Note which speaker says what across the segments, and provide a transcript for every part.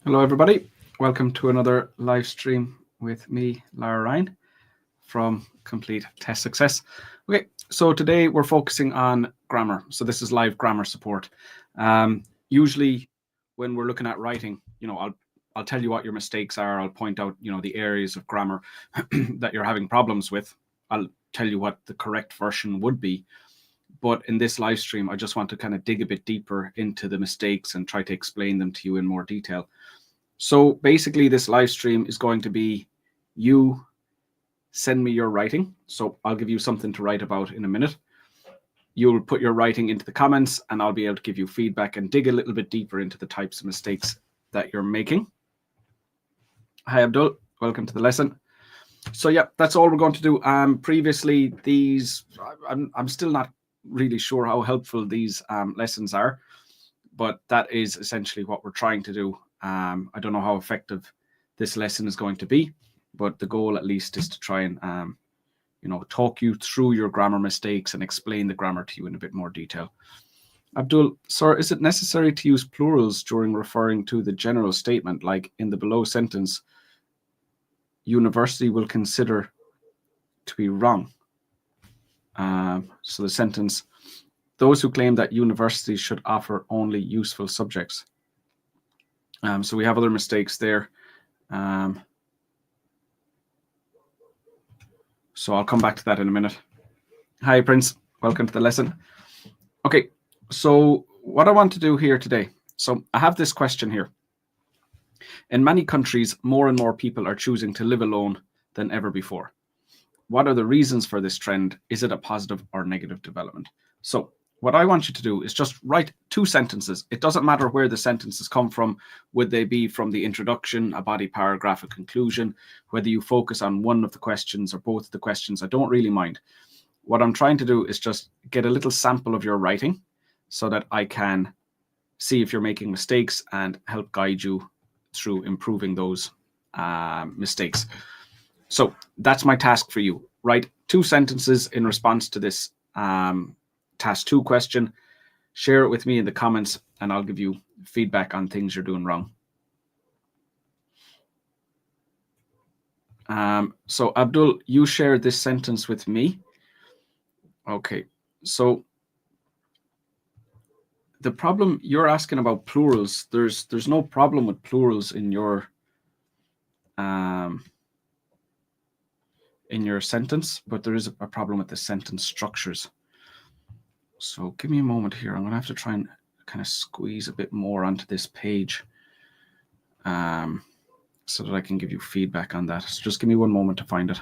Speaker 1: Hello, everybody. Welcome to another live stream with me, Lara Ryan, from Complete Test Success. Okay, so today we're focusing on grammar. So this is live grammar support. Usually, when we're looking at writing, I'll tell you what your mistakes are. I'll point out, the areas of grammar that you're having problems with. I'll tell you what the correct version would be. But in this live stream, I just want to kind of dig a bit deeper into the mistakes and try to explain them to you in more detail. So basically, this live stream is going to be you send me your writing. So I'll give you something to write about in a minute. You'll put your writing into the comments and I'll be able to give you feedback and dig a little bit deeper into the types of mistakes that you're making. Hi, Abdul. Welcome to the lesson. So yeah, that's all we're going to do. Previously, I'm still not really sure how helpful these lessons are, but that is essentially what we're trying to do. I don't know how effective this lesson is going to be, but the goal at least is to try and talk you through your grammar mistakes and explain the grammar to you in a bit more detail. Abdul, sir, is it necessary to use plurals during referring to the general statement, like in the below sentence, university will consider to be wrong? So the sentence, those who claim that universities should offer only useful subjects. So we have other mistakes there. So I'll come back to that in a minute. Hi, Prince. Welcome to the lesson. Okay, so what I want to do here today, so I have this question here. In many countries, more and more people are choosing to live alone than ever before. What are the reasons for this trend? Is it a positive or negative development? So what I want you to do is just write 2 sentences. It doesn't matter where the sentences come from. Would they be from the introduction, a body paragraph, a conclusion, whether you focus on one of the questions or both of the questions, I don't really mind. What I'm trying to do is just get a little sample of your writing so that I can see if you're making mistakes and help guide you through improving those mistakes. So that's my task for you. Write 2 sentences in response to this task 2 question. Share it with me in the comments and I'll give you feedback on things you're doing wrong. So Abdul, you shared this sentence with me. Okay, so the problem you're asking about plurals, there's no problem with plurals in your sentence, but there is a problem with the sentence structures. So give me a moment here. I'm going to have to try and kind of squeeze a bit more onto this page so that I can give you feedback on that. So just give me one moment to find it.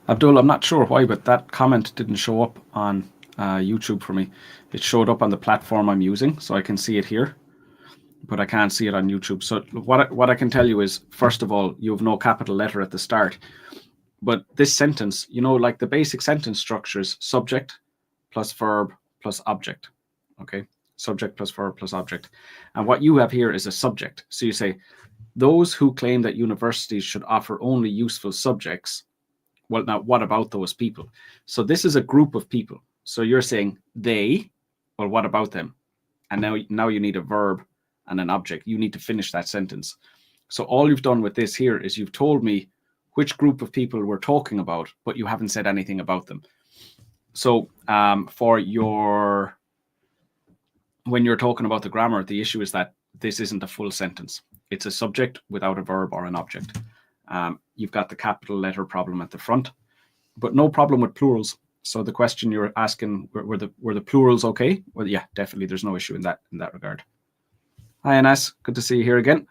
Speaker 1: Abdul, I'm not sure why, but that comment didn't show up on YouTube for me. It showed up on the platform I'm using, so I can see it here, but I can't see it on YouTube. So what I can tell you is, first of all, you have no capital letter at the start. But this sentence, like the basic sentence structures, subject plus verb plus object. Okay, subject plus verb plus object. And what you have here is a subject. So you say, those who claim that universities should offer only useful subjects. Well, now, what about those people? So this is a group of people. So you're saying they, well, what about them? And now you need a verb and an object. You need to finish that sentence. So all you've done with this here is you've told me which group of people we're talking about, but you haven't said anything about them. So when you're talking about the grammar, the issue is that this isn't a full sentence. It's a subject without a verb or an object. You've got the capital letter problem at the front, but no problem with plurals. So the question you're asking, were the plurals okay? Well, yeah, definitely. There's no issue in that regard. Hi, Anas. Good to see you here again.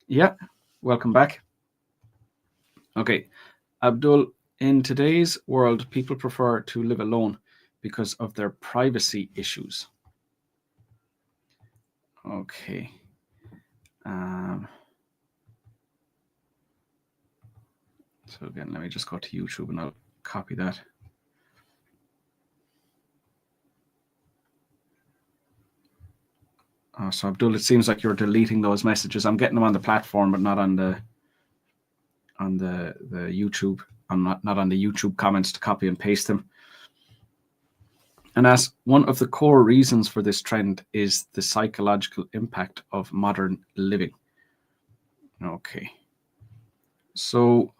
Speaker 1: Yeah, welcome back. Okay, Abdul, in today's world, people prefer to live alone because of their privacy issues. Okay. So again, let me just go to YouTube and I'll copy that. Oh, so Abdul, it seems like you're deleting those messages. I'm getting them on the platform, but not on the YouTube. I'm not on the YouTube comments to copy and paste them. And as one of the core reasons for this trend is the psychological impact of modern living. Okay. So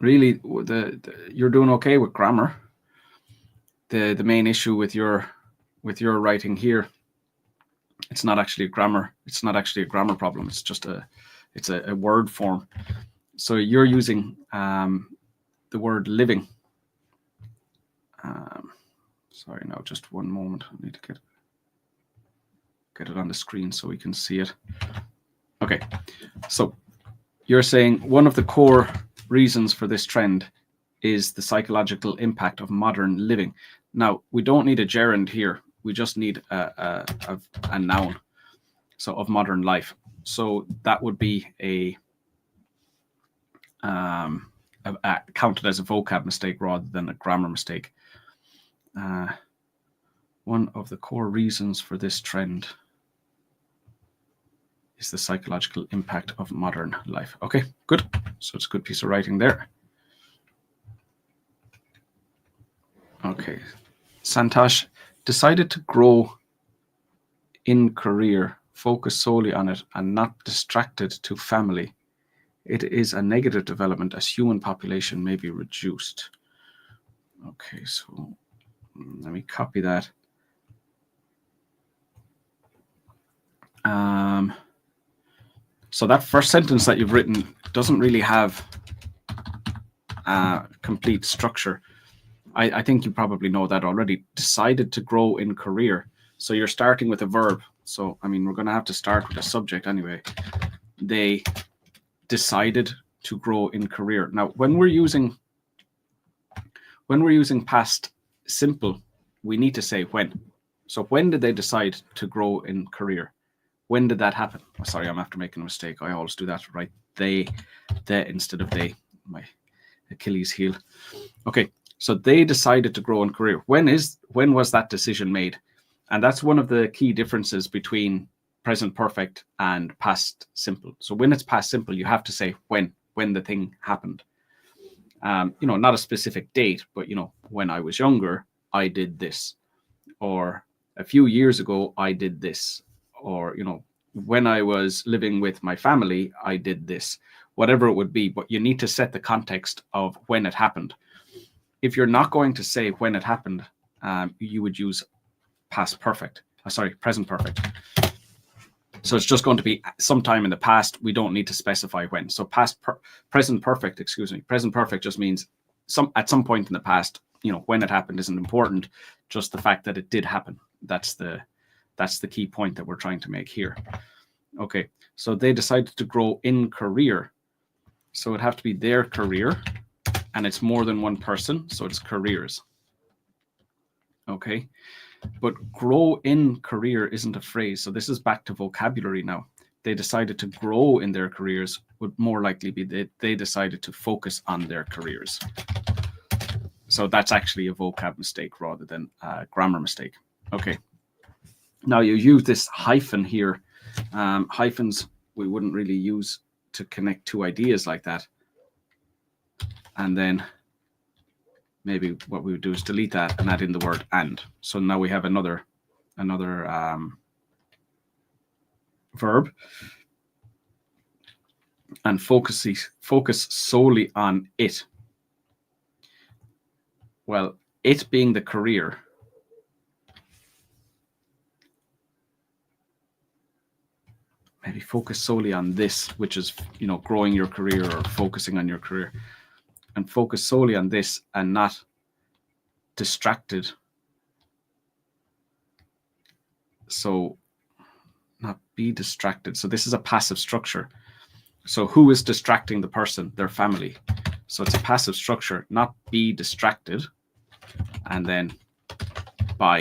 Speaker 1: really, you're doing okay with grammar. The main issue with your writing here, it's not actually a grammar. It's not actually a grammar problem. It's just a word form. So you're using the word living. Sorry, now just one moment. I need to get it on the screen so we can see it. Okay, so you're saying one of the core reasons for this trend is the psychological impact of modern living. Now, we don't need a gerund here. We just need a noun, so of modern life. So that would be counted as a vocab mistake rather than a grammar mistake. One of the core reasons for this trend is the psychological impact of modern life. Okay, good. So it's a good piece of writing there. Okay, Santosh decided to grow in career, focus solely on it, and not distracted to family. It is a negative development as human population may be reduced. Okay, so let me copy that. So that first sentence that you've written doesn't really have complete structure. I think you probably know that already. Decided to grow in career. So you're starting with a verb. So, I mean, we're going to have to start with a subject anyway. They decided to grow in career. Now, when we're using past simple, we need to say when. So when did they decide to grow in career? When did that happen? Oh, sorry, I'm after making a mistake. I always do that, right? They instead of they, my Achilles heel. Okay, so they decided to grow in career. When was that decision made? And that's one of the key differences between present perfect and past simple. So when it's past simple, you have to say when the thing happened. Not a specific date, but when I was younger, I did this, or a few years ago, I did this, or when I was living with my family, I did this, whatever it would be. But you need to set the context of when it happened. If you're not going to say when it happened, you would use present perfect. So it's just going to be sometime in the past. We don't need to specify when. So present perfect just means at some point in the past. When it happened isn't important. Just the fact that it did happen. That's the key point that we're trying to make here. Okay, so they decided to grow in career. So it'd have to be their career, and it's more than one person, so it's careers. Okay, but grow in career isn't a phrase. So this is back to vocabulary now. They decided to grow in their careers would more likely be that they decided to focus on their careers. So that's actually a vocab mistake rather than a grammar mistake. Okay. Now you use this hyphen here. Hyphens we wouldn't really use to connect two ideas like that. And then maybe what we would do is delete that and add in the word and. So now we have another verb. And focus solely on it. Well, it being the career. Maybe focus solely on this, which is, growing your career or focusing on your career. And focus solely on this and not distracted. So not be distracted. So this is a passive structure. So who is distracting the person? Their family. So it's a passive structure, not be distracted, and then by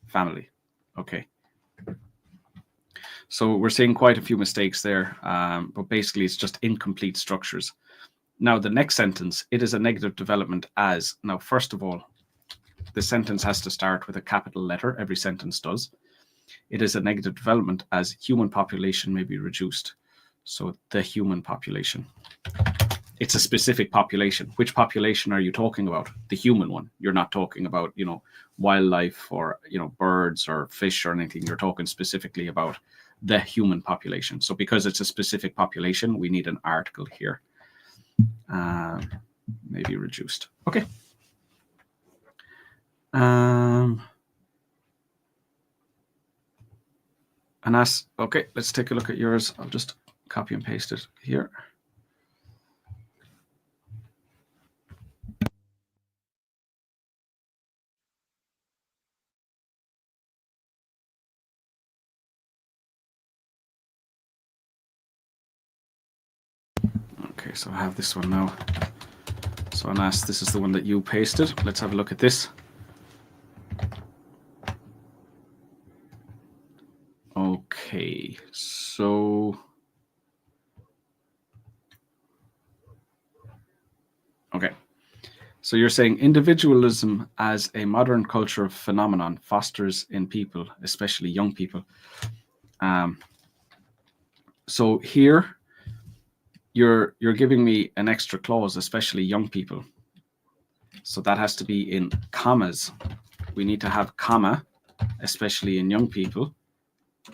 Speaker 1: family. Okay. So we're seeing quite a few mistakes there, but basically it's just incomplete structures. Now, the next sentence, it is a negative development as. Now, first of all, the sentence has to start with a capital letter. Every sentence does. It is a negative development as human population may be reduced. So the human population. It's a specific population. Which population are you talking about? The human one. You're not talking about, wildlife or, birds or fish or anything. You're talking specifically about the human population. So because it's a specific population, we need an article here. Maybe reduced. Okay. And okay, let's take a look at yours. I'll just copy and paste it here. Okay, so I have this one now. So Anas, this is the one that you pasted. Let's have a look at this. Okay, so so you're saying individualism as a modern culture phenomenon fosters in people, especially young people. So here you're giving me an extra clause, especially young people. So that has to be in commas. We need to have comma, especially in young people,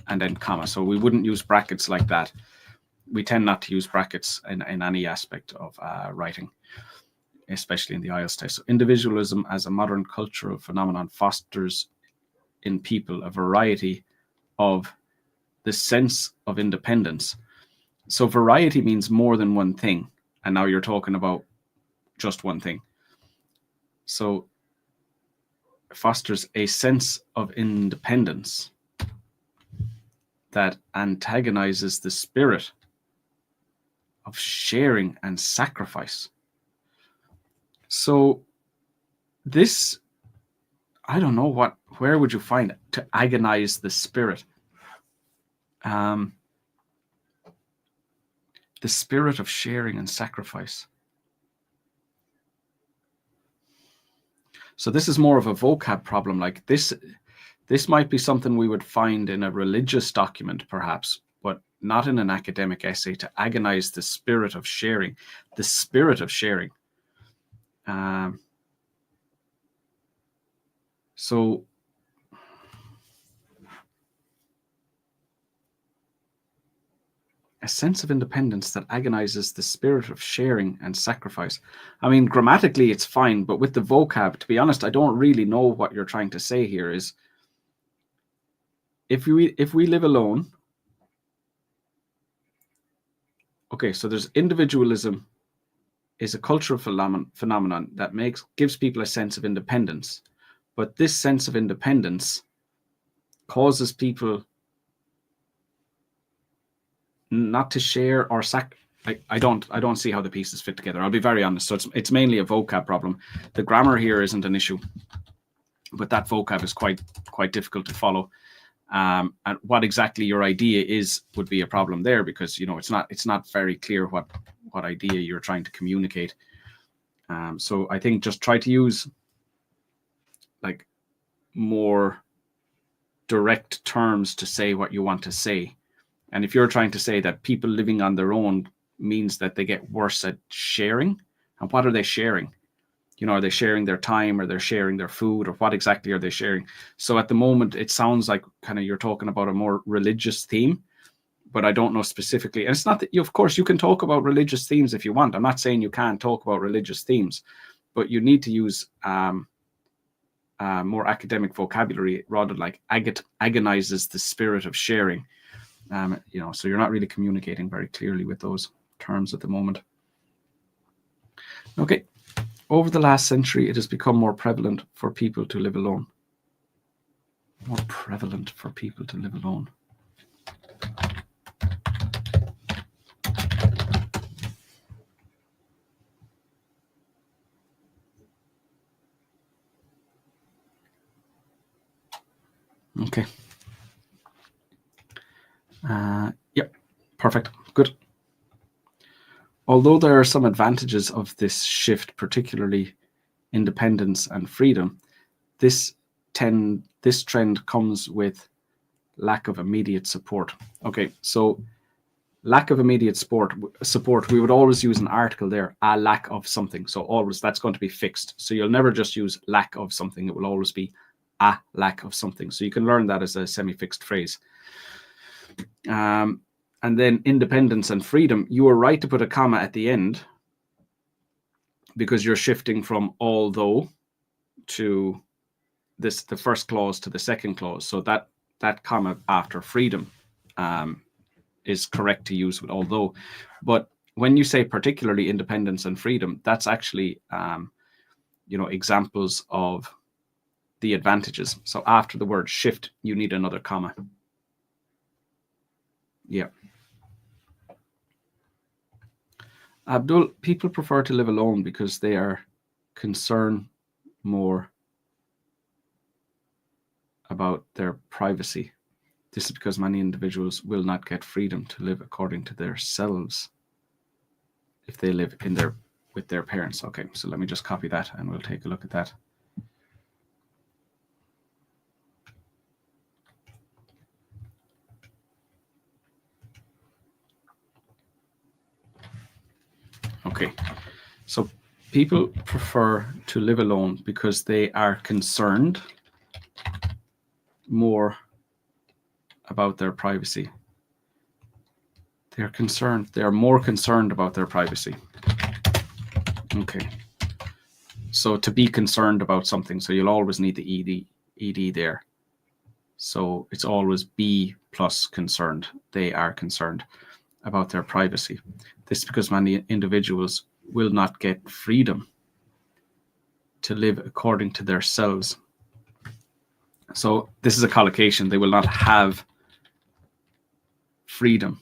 Speaker 1: and then comma. So we wouldn't use brackets like that. We tend not to use brackets in any aspect of writing, especially in the IELTS test. So individualism as a modern cultural phenomenon fosters in people a variety of the sense of independence. So variety means more than one thing. And now you're talking about just one thing. So fosters a sense of independence that antagonizes the spirit of sharing and sacrifice. So this, I don't know where would you find it, to agonize the spirit? The spirit of sharing and sacrifice. So this is more of a vocab problem. Like this might be something we would find in a religious document, perhaps, but not in an academic essay. To agonize the spirit of sharing, the spirit of sharing. So a sense of independence that agonizes the spirit of sharing and sacrifice. I mean, grammatically it's fine, but with the vocab, to be honest, I don't really know what you're trying to say here. Is if we live alone. Okay, so there's individualism is a cultural phenomenon that gives people a sense of independence, but this sense of independence causes people not to share or I don't see how the pieces fit together. I'll be very honest. So it's mainly a vocab problem. The grammar here isn't an issue, but that vocab is quite difficult to follow. And what exactly your idea is would be a problem there, because it's not very clear what idea you're trying to communicate. So I think just try to use like more direct terms to say what you want to say. And if you're trying to say that people living on their own means that they get worse at sharing, and what are they sharing? Are they sharing their time, or they're sharing their food, or what exactly are they sharing? So at the moment, it sounds like kind of you're talking about a more religious theme, but I don't know specifically. And it's not that of course, you can talk about religious themes if you want. I'm not saying you can't talk about religious themes, but you need to use more academic vocabulary rather like agonizes the spirit of sharing. So you're not really communicating very clearly with those terms at the moment. Okay. Over the last century, it has become more prevalent for people to live alone. More prevalent for people to live alone. Okay. Yep, perfect, good. Although there are some advantages of this shift, particularly independence and freedom, this trend comes with lack of immediate support. Okay, so lack of immediate support, we would always use an article there, a lack of something. So always that's going to be fixed. So you'll never just use lack of something. It will always be a lack of something. So you can learn that as a semi-fixed phrase. And then independence and freedom, you are right to put a comma at the end because you're shifting from although to the first clause to the second clause. So that comma after freedom is correct to use with although. But when you say particularly independence and freedom, that's actually examples of the advantages. So after the word shift, you need another comma. Yeah. Abdul, people prefer to live alone because they are concerned more about their privacy. This is because many individuals will not get freedom to live according to themselves if they live with their parents. Okay, so let me just copy that and we'll take a look at that. Okay, so people prefer to live alone because they are concerned more about their privacy. They are more concerned about their privacy. Okay, so to be concerned about something, so you'll always need the ed there. So it's always be plus concerned. They are concerned about their privacy. This is because many individuals will not get freedom to live according to themselves. So this is a collocation. They will not have freedom.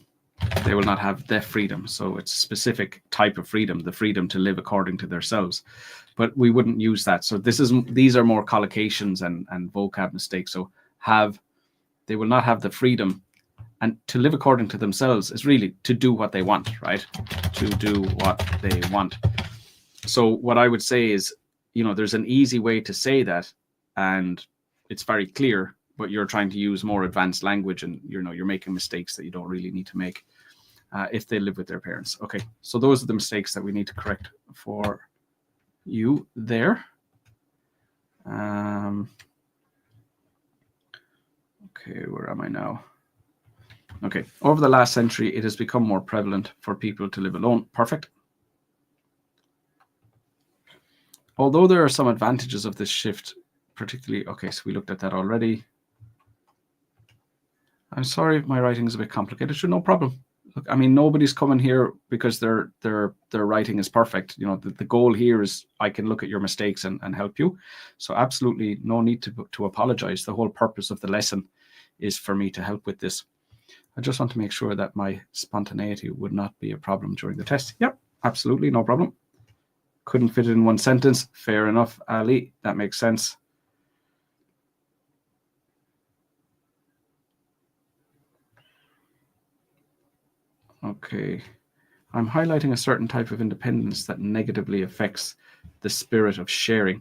Speaker 1: They will not have the freedom. So it's a specific type of freedom, the freedom to live according to themselves. But we wouldn't use that. So these are more collocations and vocab mistakes. So they will not have the freedom. And to live according to themselves is really to do what they want, right? To do what they want. So what I would say is, there's an easy way to say that, and it's very clear, but you're trying to use more advanced language, and you're making mistakes that you don't really need to make if they live with their parents. Okay, so those are the mistakes that we need to correct for you there. Okay, where am I now? Okay, over the last century, it has become more prevalent for people to live alone. Perfect. Although there are some advantages of this shift, particularly, okay, so we looked at that already. I'm sorry, my writing is a bit complicated. Sure, no problem. Look, I mean, nobody's coming here because their writing is perfect. The goal here is I can look at your mistakes and help you. So absolutely no need to apologize. The whole purpose of the lesson is for me to help with this. I just want to make sure that my spontaneity would not be a problem during the test. Yep, absolutely, no problem. Couldn't fit it in one sentence. Fair enough, Ali. That makes sense. Okay. I'm highlighting a certain type of independence that negatively affects the spirit of sharing.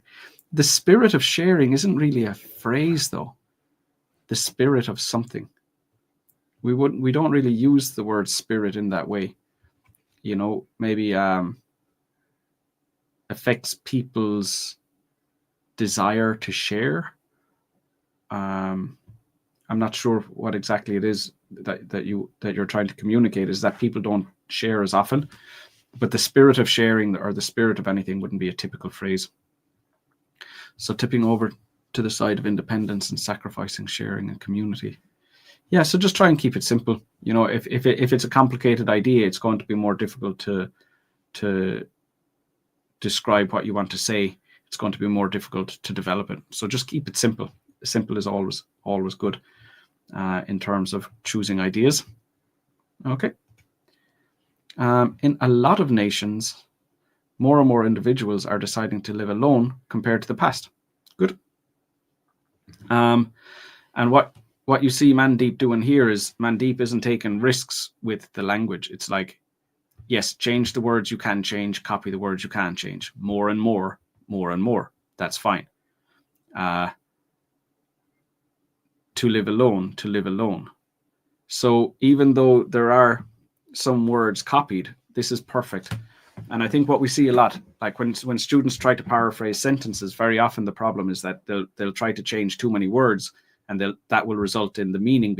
Speaker 1: The spirit of sharing isn't really a phrase, though. The spirit of something. We don't really use the word spirit in that way. Maybe affects people's desire to share. I'm not sure what exactly it is that you're trying to communicate. Is that people don't share as often, but the spirit of sharing or the spirit of anything wouldn't be a typical phrase. So tipping over to the side of independence and sacrificing sharing and community. Yeah, so just try and keep it simple. If it's a complicated idea, it's going to be more difficult to describe what you want to say. It's going to be more difficult to develop it. So just keep it simple. Simple is always good in terms of choosing ideas. Okay. In a lot of nations, more and more individuals are deciding to live alone compared to the past. Good. And what what you see Mandeep doing here is Mandeep isn't taking risks with the language. It's like, yes, change the words you can change, copy the words you can change, more and more, more and more. That's fine. To live alone, to live alone. So even though there are some words copied, this is perfect. And I think what we see a lot, like when students try to paraphrase sentences, very often the problem is that they'll try to change too many words, and that will result in the meaning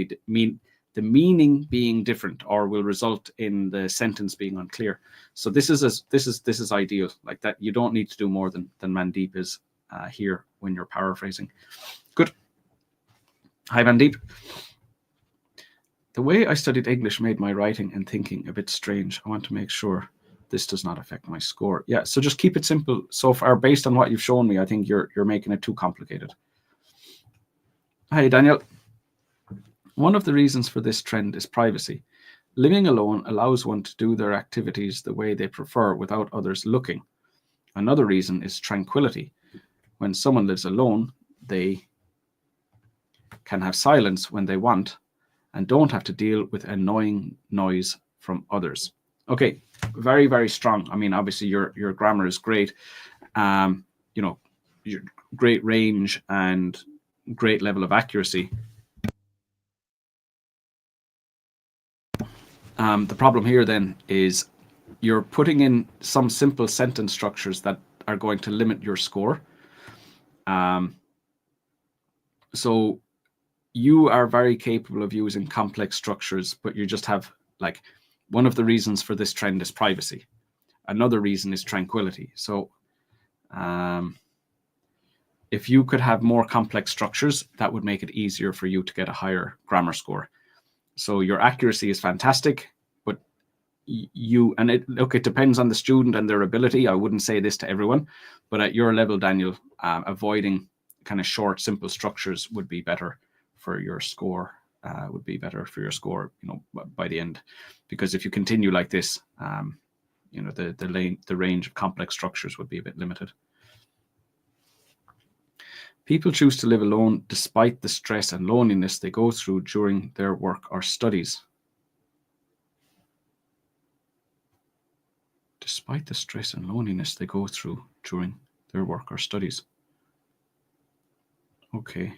Speaker 1: being different, or will result in the sentence being unclear. So this is ideal. Like that, you don't need to do more than Mandeep is here when you're paraphrasing. Good. Hi, Mandeep. The way I studied English made my writing and thinking a bit strange. I want to make sure this does not affect my score. Yeah, so just keep it simple. So far, based on what you've shown me, I think you're making it too complicated. Hi, Daniel. One of the reasons for this trend is privacy. Living alone allows one to do their activities the way they prefer without others looking. Another reason is tranquility. When someone lives alone, they can have silence when they want and don't have to deal with annoying noise from others. Okay, very, very strong. I mean, obviously your grammar is great. You know, your great range and great level of accuracy. The problem here then is you're putting in some simple sentence structures that are going to limit your score. So you are very capable of using complex structures, but you just have, like, one of the reasons for this trend is privacy. Another reason is tranquility. So if you could have more complex structures, that would make it easier for you to get a higher grammar score. So your accuracy is fantastic, but it depends on the student and their ability. I wouldn't say this to everyone, but at your level, Daniel, avoiding kind of short, simple structures would be better for your score. You know, by the end, because if you continue like this, you know, the range of complex structures would be a bit limited. People choose to live alone despite the stress and loneliness they go through during their work or studies. Despite the stress and loneliness they go through during their work or studies. Okay.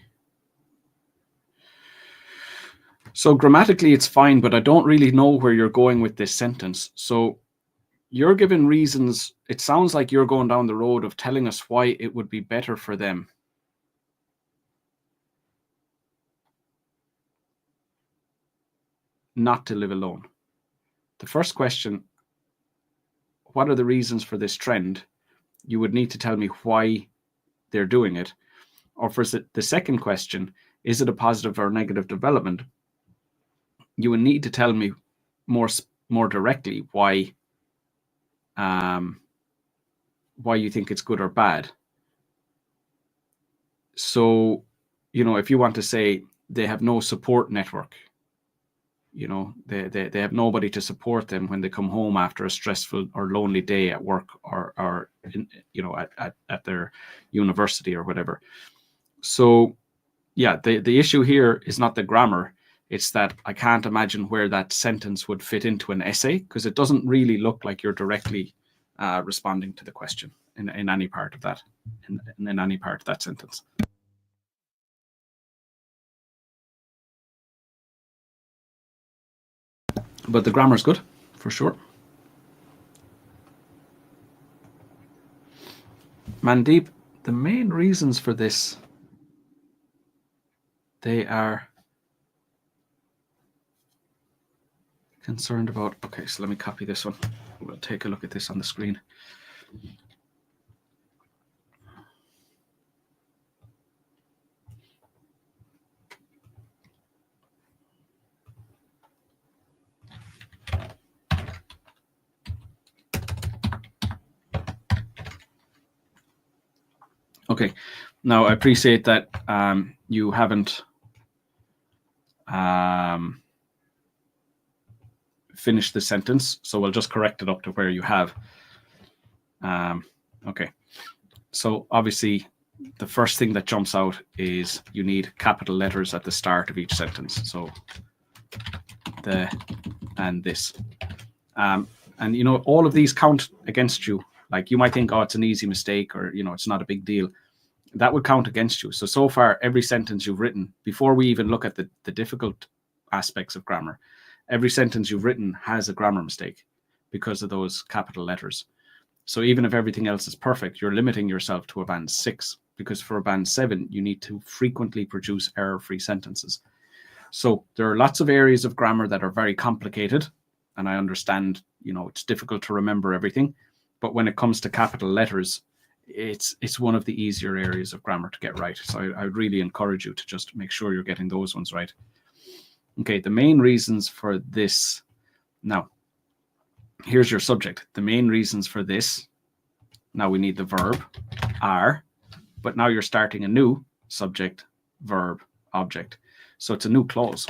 Speaker 1: So grammatically it's fine, but I don't really know where you're going with this sentence. So you're given reasons. It sounds like you're going down the road of telling us why it would be better for them. Not to live alone. The first question, what are the reasons for this trend? You would need to tell me why they're doing it. Or for the second question, is it a positive or negative development? You would need to tell me more directly why you think it's good or bad. So, you know, if you want to say they have no support network, you know, they have nobody to support them when they come home after a stressful or lonely day at work or in, you know, at their university or whatever. So yeah, the issue here is not the grammar. It's that I can't imagine where that sentence would fit into an essay, because it doesn't really look like you're directly responding to the question in any part of that, in any part of that sentence. But the grammar is good, for sure. Mandeep, the main reasons for this, they are concerned about. Okay, so let me copy this one. We'll take a look at this on the screen. Okay, now I appreciate that you haven't finished the sentence, so we'll just correct it up to where you have. Okay, so obviously the first thing that jumps out is you need capital letters at the start of each sentence. So the and this. And, you know, all of these count against you. Like you might think, oh, it's an easy mistake, or, you know, it's not a big deal. That would count against you. So far, every sentence you've written, before we even look at the difficult aspects of grammar, every sentence you've written has a grammar mistake because of those capital letters. So even if everything else is perfect, you're limiting yourself to a band 6, because for a band 7, you need to frequently produce error-free sentences. So there are lots of areas of grammar that are very complicated, and I understand, you know, it's difficult to remember everything, but when it comes to capital letters, it's one of the easier areas of grammar to get right. So I would really encourage you to just make sure you're getting those ones right. Okay, the main reasons for this. Now, here's your subject. The main reasons for this. Now we need the verb, are, but now you're starting a new subject, verb, object. So it's a new clause.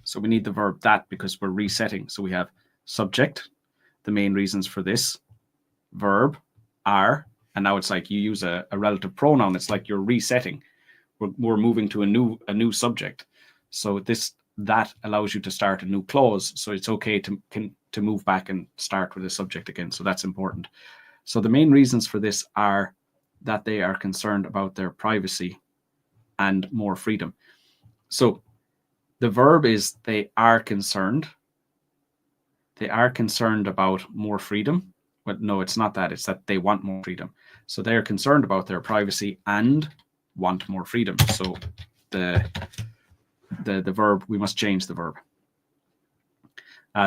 Speaker 1: So we need the verb that, because we're resetting. So we have subject, the main reasons for this, verb, are, and now it's like you use a relative pronoun. It's like you're resetting. We're moving to a new subject. So that allows you to start a new clause. So it's okay to move back and start with a subject again. So that's important. So the main reasons for this are that they are concerned about their privacy and more freedom. So the verb is they are concerned. They are concerned about more freedom. But no, it's not that. It's that they want more freedom. So they are concerned about their privacy and want more freedom. So the verb, we must change the verb.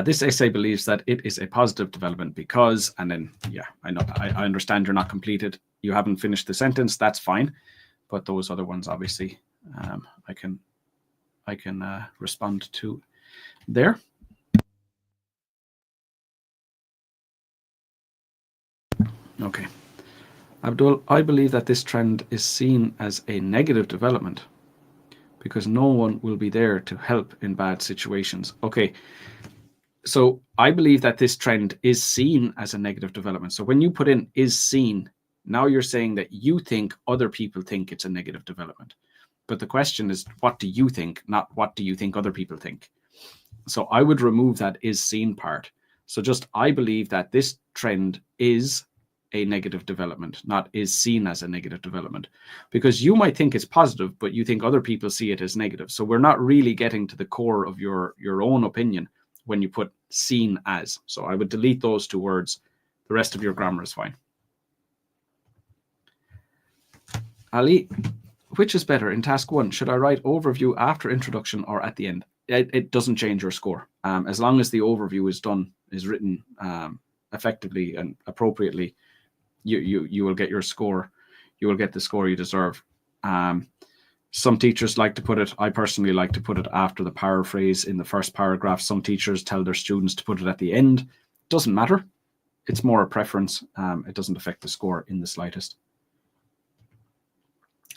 Speaker 1: This essay believes that it is a positive development because, and then, yeah, I know, I understand you're not completed. You haven't finished the sentence. That's fine. But those other ones, obviously, I can respond to there. Okay. Abdul, I believe that this trend is seen as a negative development because no one will be there to help in bad situations. Okay. So I believe that this trend is seen as a negative development. So when you put in is seen, now you're saying that you think other people think it's a negative development. But the question is, what do you think, not what do you think other people think? So I would remove that is seen part. So just, I believe that this trend is a negative development, not is seen as a negative development, because you might think it's positive, but you think other people see it as negative. So we're not really getting to the core of your own opinion when you put seen as. So I would delete those two words. The rest of your grammar is fine. Ali, which is better in task 1? Should I write overview after introduction or at the end? It doesn't change your score. As long as the overview is written effectively and appropriately, you will get your score. You will get the score you deserve. Some teachers like to put it, I personally like to put it after the paraphrase in the first paragraph. Some teachers tell their students to put it at the end. Doesn't matter. It's more a preference. It doesn't affect the score in the slightest.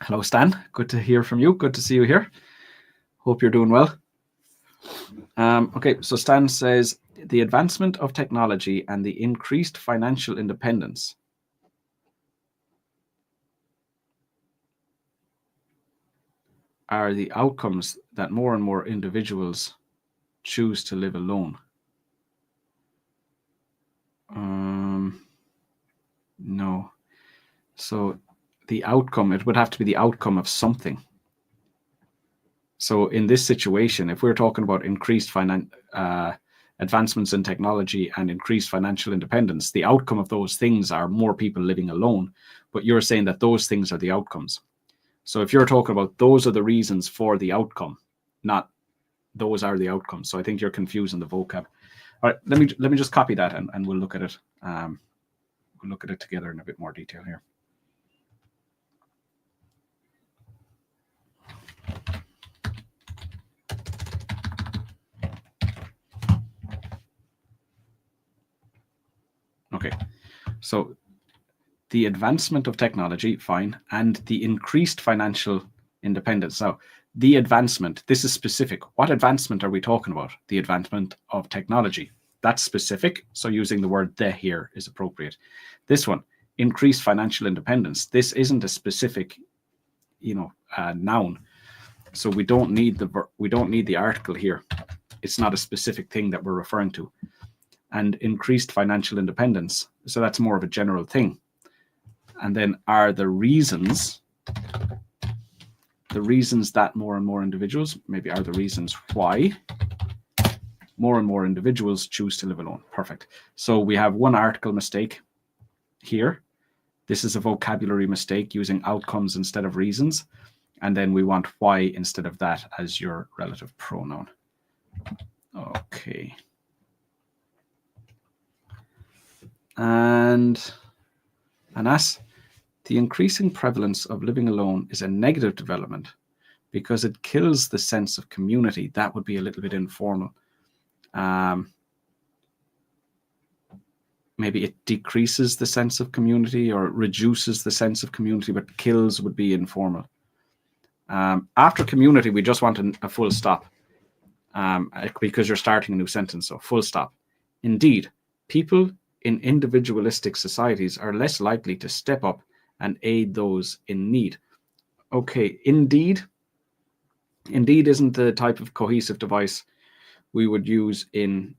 Speaker 1: Hello, Stan. Good to hear from you. Good to see you here. Hope you're doing well. Okay, so Stan says, the advancement of technology and the increased financial independence are the outcomes that more and more individuals choose to live alone. No. So the outcome, it would have to be the outcome of something. So in this situation, if we're talking about increased advancements in technology and increased financial independence, the outcome of those things are more people living alone. But you're saying that those things are the outcomes. So if you're talking about those are the reasons for the outcome, not those are the outcomes. So I think you're confusing the vocab. All right, let me just copy that and we'll look at it. We'll look at it together in a bit more detail here. Okay, so the advancement of technology, fine, and the increased financial independence. Now, the advancement, this is specific. What advancement are we talking about? The advancement of technology. That's specific, so using the word the here is appropriate. This one, increased financial independence. This isn't a specific, noun. So we don't need the article here. It's not a specific thing that we're referring to. And increased financial independence. So that's more of a general thing. And then are the reasons that more and more individuals, maybe are the reasons why more and more individuals choose to live alone. Perfect. So we have one article mistake here. This is a vocabulary mistake using outcomes instead of reasons. And then we want why instead of that as your relative pronoun. Okay. And Anas, the increasing prevalence of living alone is a negative development because it kills the sense of community. That would be a little bit informal. Maybe it decreases the sense of community or reduces the sense of community, but kills would be informal. After community, we just want a full stop because you're starting a new sentence, so full stop. Indeed, people in individualistic societies are less likely to step up and aid those in need. Okay, indeed isn't the type of cohesive device we would use in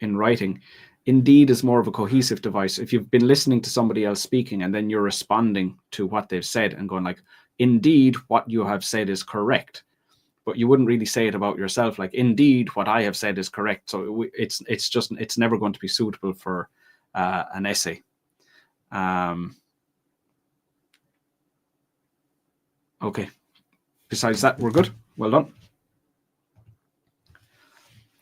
Speaker 1: writing. Indeed is more of a cohesive device. If you've been listening to somebody else speaking and then you're responding to what they've said and going like, indeed, what you have said is correct. But you wouldn't really say it about yourself, like, indeed, what I have said is correct. So it's never going to be suitable for an essay. Okay. Besides that, we're good. Well done.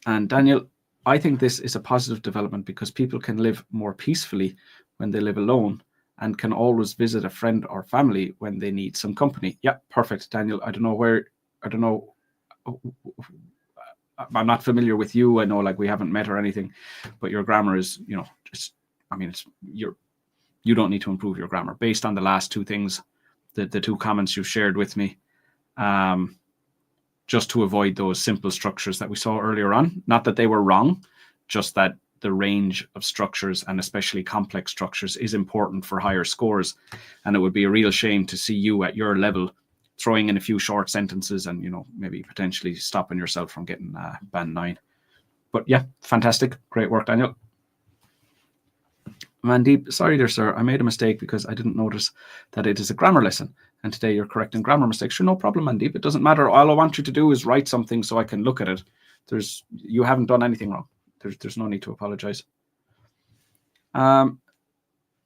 Speaker 1: And Daniel, I think this is a positive development because people can live more peacefully when they live alone and can always visit a friend or family when they need some company. Yeah, perfect, Daniel. I don't know. I'm not familiar with you. I know like we haven't met or anything, but your grammar is, you don't need to improve your grammar based on the last two things, the two comments you shared with me, just to avoid those simple structures that we saw earlier on. Not that they were wrong, just that the range of structures and especially complex structures is important for higher scores. And it would be a real shame to see you at your level throwing in a few short sentences and, maybe potentially stopping yourself from getting band 9. But yeah, fantastic. Great work, Daniel. Mandeep, sorry there, sir. I made a mistake because I didn't notice that it is a grammar lesson. And today you're correcting grammar mistakes. Sure, no problem, Mandeep. It doesn't matter. All I want you to do is write something so I can look at it. You haven't done anything wrong. There's no need to apologize.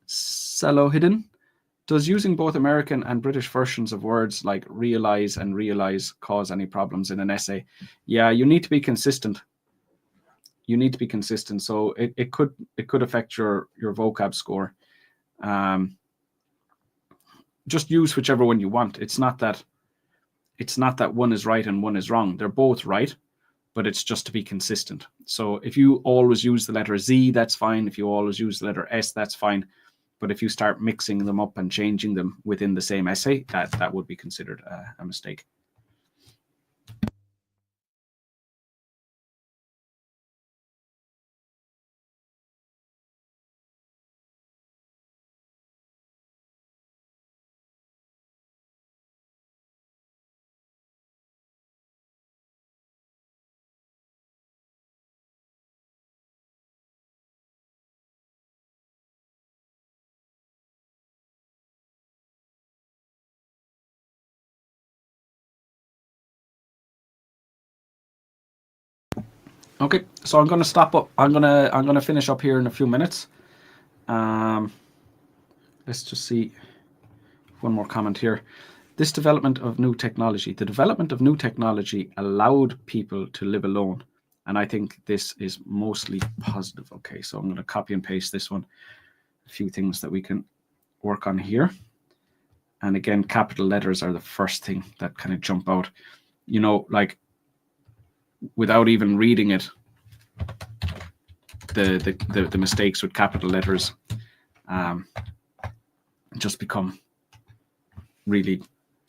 Speaker 1: Salohidden, does using both American and British versions of words like realize and realize cause any problems in an essay? Yeah, you need to be consistent. So it could affect your vocab score. Just use whichever one you want. It's not that one is right and one is wrong. They're both right, but it's just to be consistent. So if you always use the letter Z, that's fine. If you always use the letter S, that's fine. But if you start mixing them up and changing them within the same essay, that would be considered a mistake. Okay, so I'm going to stop up. I'm going to finish up here in a few minutes. Let's just see one more comment here. This development of new technology. The development of new technology allowed people to live alone. And I think this is mostly positive. Okay, so I'm going to copy and paste this one. A few things that we can work on here. And again, capital letters are the first thing that kind of jump out. Like without even reading it, the mistakes with capital letters just become really,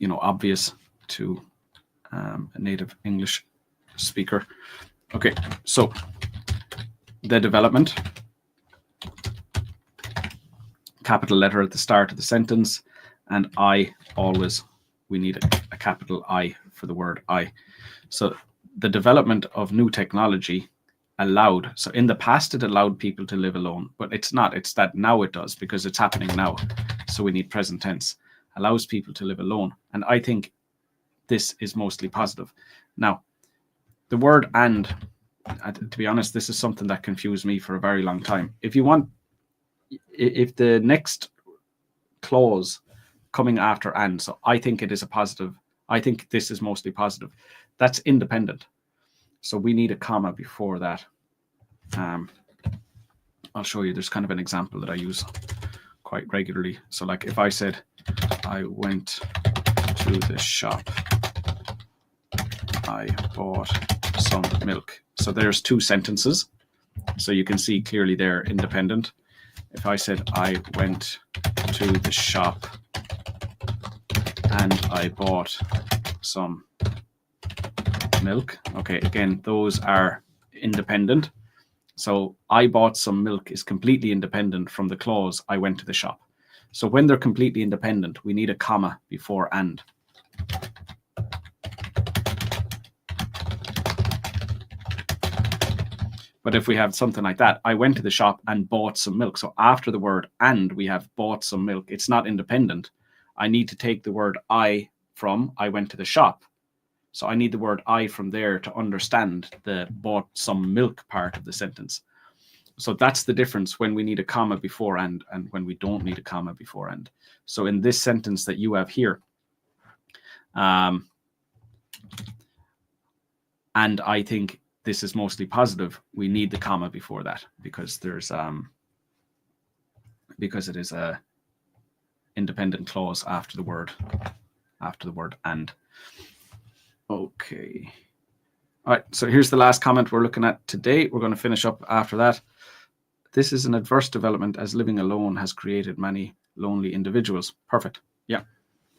Speaker 1: obvious to a native English speaker. Okay, so the development capital letter at the start of the sentence, and I always, we need a capital I for the word I. So the development of new technology allowed, so in the past it allowed people to live alone, but it's not, it's that now it does, because it's happening now. So we need present tense, allows people to live alone. And I think this is mostly positive. Now, the word and, to be honest, this is something that confused me for a very long time. If you want, if the next clause coming after and, so I think it is a positive, I think this is mostly positive, that's independent. So we need a comma before that. I'll show you, there's kind of an example that I use quite regularly. So like if I said, I went to the shop, I bought some milk. So there's two sentences. So you can see clearly they're independent. If I said, I went to the shop and I bought some milk. Okay, again, those are independent. So I bought some milk is completely independent from the clause, I went to the shop. So when they're completely independent, we need a comma before and. But if we have something like that, I went to the shop and bought some milk. So after the word and, we have bought some milk. It's not independent. I need to take the word I from I went to the shop. So I need the word I from there to understand the bought some milk part of the sentence. So that's the difference when we need a comma before and when we don't need a comma before and. So in this sentence that you have here, and I think this is mostly positive, we need the comma before that because there's because it is a independent clause after the word and. Okay. All right, so here's the last comment we're looking at today. We're going to finish up after that. This is an adverse development as living alone has created many lonely individuals. Perfect. Yeah,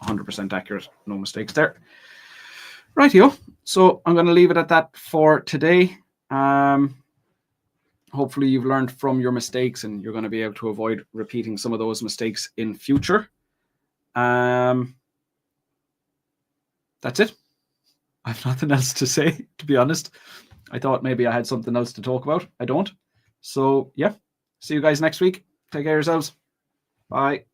Speaker 1: 100% accurate. No mistakes there. Rightio. So I'm going to leave it at that for today. Hopefully you've learned from your mistakes and you're going to be able to avoid repeating some of those mistakes in future. That's it. I have nothing else to say, to be honest. I thought maybe I had something else to talk about. I don't. So, yeah. See you guys next week. Take care of yourselves. Bye.